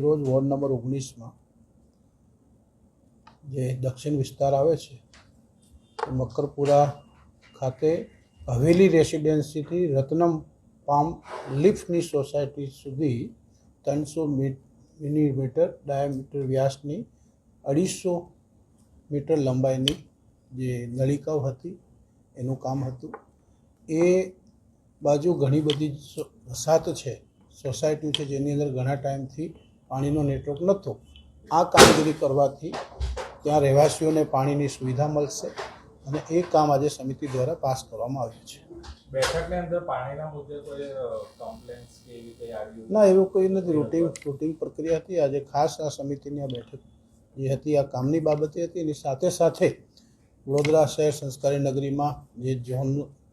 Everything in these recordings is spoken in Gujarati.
રોજ વોર્ડ નંબર 19માં જે દક્ષિણ વિસ્તાર આવે છે મકરપુરા ખાતે હવેલી રેસિડેન્સીથી રત્નમ પામ લિફ્ટની સોસાયટી સુધી 300 મિલીમીટર ડાયામીટર વ્યાસની 250 મીટર લંબાઈની જે નળિકાઓ હતી એનું કામ હતું. એ બાજુ ઘણી બધી વસાહત છે, સોસાયટી છે, જેની અંદર ઘણા ટાઈમથી પાણીનો નેટવર્ક નહોતો. આ કામગીરી કરવાથી ત્યાં રહેવાસીઓને પાણીની સુવિધા મળશે અને એ કામ આજે સમિતિ દ્વારા પાસ કરવામાં આવ્યું છે. બેઠકની અંદર પાણીના મુદ્દે કોઈ કમ્પ્લેન્ટ્સ કે એવી કંઈ આવી? ના, એવું કોઈ નથી. રૂટીન પ્રક્રિયા હતી. આજે ખાસ આ સમિતિની આ બેઠક જે હતી આ કામની બાબતે હતી. એની સાથે સાથે વડોદરા શહેર સંસ્કારી નગરીમાં જે ઝોન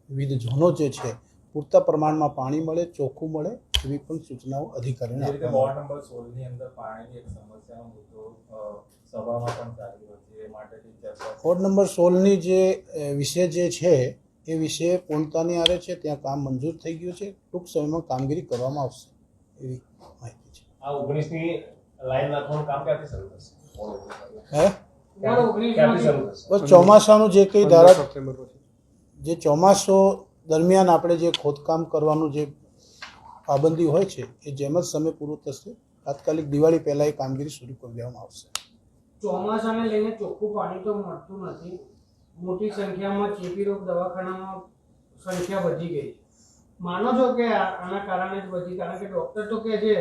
વિવિધ ઝોનો જે છે પૂરતા પ્રમાણમાં પાણી મળે, ચોખ્ખું મળે એવી પણ સૂચનાઓ અધિકારીઓને વોર્ડ નંબર 16ની અંદર પાણીની એક સમસ્યાનો મુદ્દો સભામાં પણ ચાલ્યો હતો. એ માટેની ચર્ચા વોર્ડ નંબર 16ની જે વિષય જે છે એ વિષય પૂર્ણતાની આરે છે. ત્યાં કામ મંજૂર થઈ ગયું છે. ટૂંક સમયમાં કામગીરી કરવામાં આવશે એવી માહિતી છે. આ 19ની લાઈન નાખવાનું કામ ક્યાંથી શરૂ થશે? બસ ચોમાસાનું જે કંઈ જે ચોમાસું દરમિયાન આપણે જે ખોદકામ કરવાનું જે પાબંદી હોય છે એ જેમ જ સમય પૂરો થશે તાત્કાલિક દિવાળી પહેલાં એ કામગીરી શરૂ કરી દેવામાં આવશે. ચોમાસાને લઈને ચોખ્ખું પાણી તો મળતું નથી. મોટી સંખ્યામાં ચેપી રોગ દવાખાનામાં સંખ્યા વધી ગઈ. માનો છો કે આના કારણે જ વધી? કારણ કે ડૉક્ટર તો કહે છે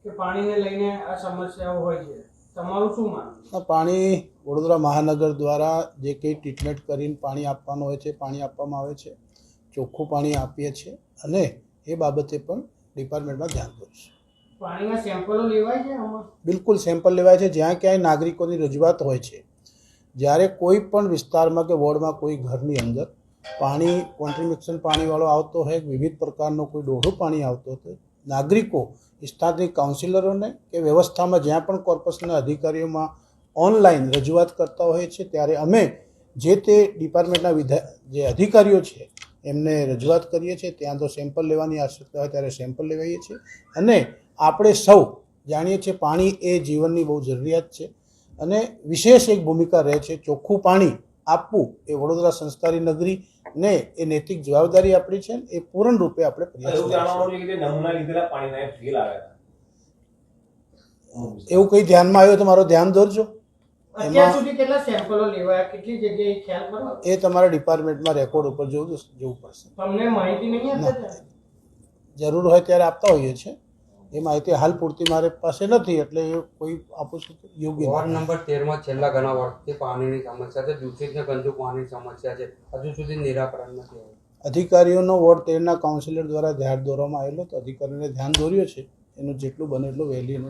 કે પાણીને લઈને આ સમસ્યાઓ હોય છે. તમારું શું માનવું? પાણી વડોદરા મહાનગર દ્વારા જે કંઈ ટ્રીટમેન્ટ કરીને પાણી આપવાનું હોય છે પાણી આપવામાં આવે છે. ચોખ્ખું પાણી આપીએ છીએ અને એ બાબતે પણ ડિપાર્ટમેન્ટમાં ધ્યાન દોરીશું. પાણીના સેમ્પલો લેવાય છે આમાં? બિલકુલ સેમ્પલ લેવાય છે. જ્યાં ક્યાંય નાગરિકોની રજૂઆત હોય છે, જ્યારે કોઈ પણ વિસ્તારમાં કે વોર્ડમાં કોઈ ઘરની અંદર પાણી કોન્ટ્રીબ્યુશન પાણીવાળો આવતો હોય, વિવિધ પ્રકારનો કોઈ ડોઢું પાણી આવતો હોય, નાગરિકો સ્થાનિક કાઉન્સિલરોને કે વ્યવસ્થામાં જ્યાં પણ કોર્પોરેશનના અધિકારીઓમાં ઓનલાઈન રજૂઆત કરતા હોય છે ત્યારે અમે જે તે ડિપાર્ટમેન્ટના જે અધિકારીઓ છે એમને રજૂઆત કરીએ છીએ. ત્યાં તો સેમ્પલ લેવાની આવશ્યકતા હોય ત્યારે સેમ્પલ લેવાઈએ છીએ. અને આપણે સૌ જાણીએ છીએ પાણી એ જીવનની બહુ જરૂરિયાત છે અને વિશેષ એક ભૂમિકા રહે છે. ચોખ્ખું પાણી આપવું એ વડોદરા સંસ્કારી નગરીને એ નૈતિક જવાબદારી આપણી છે. એ પૂર્ણ રૂપે આપણે પ્રયાસ એવું કંઈ ધ્યાનમાં આવ્યું તો મારો ધ્યાન દોરજો. અત્યાર સુધી કેટલા સેમ્પલો લેવાયા, કેટલી જગ્યાએ ખ્યાલ કરો? એ તમારા ડિપાર્ટમેન્ટમાં રેકોર્ડ ઉપર જોવું પડશે. તમને માહિતી નહીં આપતા? જરૂર હોય ત્યારે આપતા હોઈએ છીએ. એ માહિતી હાલ પૂરતી મારી પાસે નથી એટલે એ કોઈ આપું છું યોગ્ય. વોર્ડ નંબર 13માં છેલ્લા ઘણા વર્ષથી પાણીની સમસ્યા છે. દૂષિત ને ગંદુ પાણીની સમસ્યા છે. હજુ સુધી નિરાકરણ નથી આવ્યું. અધિકારીઓનો વોર્ડ 13ના કાઉન્સિલર દ્વારા ધ્યાન દોરવામાં આવેલો તો અધિકારીઓને ધ્યાન દોર્યો છે. એનું જેટલું બને એટલું વહેલી